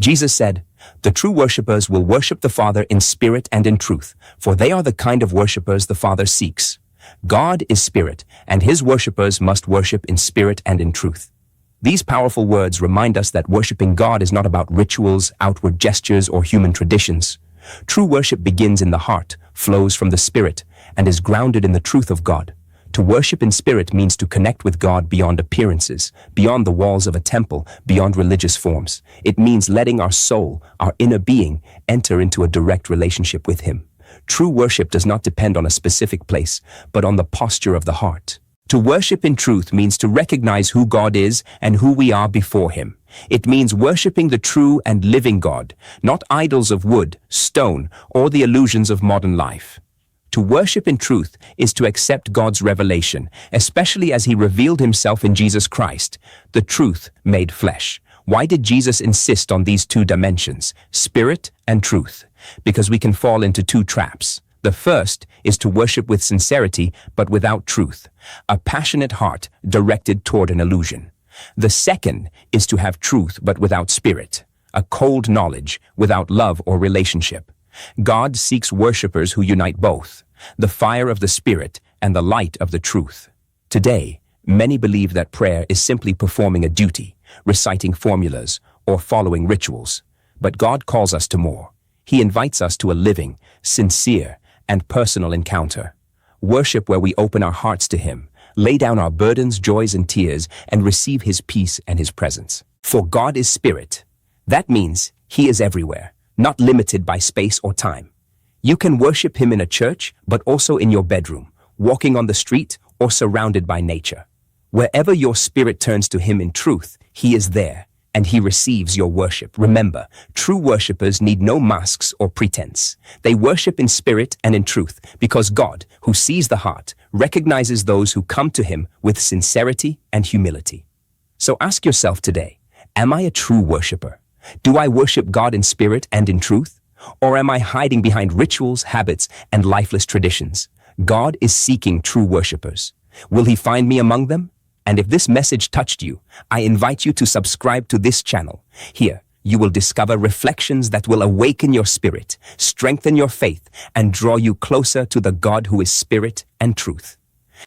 Jesus said, "The true worshippers will worship the Father in spirit and in truth, for they are the kind of worshippers the Father seeks." God is spirit, and his worshippers must worship in spirit and in truth. These powerful words remind us that worshiping God is not about rituals, outward gestures, or human traditions. True worship begins in the heart, flows from the Spirit, and is grounded in the truth of God. To worship in spirit means to connect with God beyond appearances, beyond the walls of a temple, beyond religious forms. It means letting our soul, our inner being, enter into a direct relationship with him. True worship does not depend on a specific place, but on the posture of the heart. To worship in truth means to recognize who God is and who we are before him. It means worshiping the true and living God, not idols of wood, stone, or the illusions of modern life. To worship in truth is to accept God's revelation, especially as he revealed himself in Jesus Christ, the truth made flesh. Why did Jesus insist on these two dimensions, spirit and truth? Because we can fall into two traps. The first is to worship with sincerity but without truth, a passionate heart directed toward an illusion. The second is to have truth but without spirit, a cold knowledge without love or relationship. God seeks worshippers who unite both, the fire of the Spirit and the light of the truth. Today, many believe that prayer is simply performing a duty, reciting formulas, or following rituals. But God calls us to more. He invites us to a living, sincere, and personal encounter. Worship where we open our hearts to him, lay down our burdens, joys, and tears, and receive his peace and his presence. For God is spirit. That means he is everywhere, not limited by space or time. You can worship him in a church, but also in your bedroom, walking on the street, or surrounded by nature. Wherever your spirit turns to him in truth, he is there, and he receives your worship. Remember, true worshippers need no masks or pretense. They worship in spirit and in truth, because God, who sees the heart, recognizes those who come to him with sincerity and humility. So ask yourself today, am I a true worshipper? Do I worship God in spirit and in truth? Or am I hiding behind rituals, habits, and lifeless traditions? God is seeking true worshippers. Will he find me among them? And if this message touched you, I invite you to subscribe to this channel. Here, you will discover reflections that will awaken your spirit, strengthen your faith, and draw you closer to the God who is spirit and truth.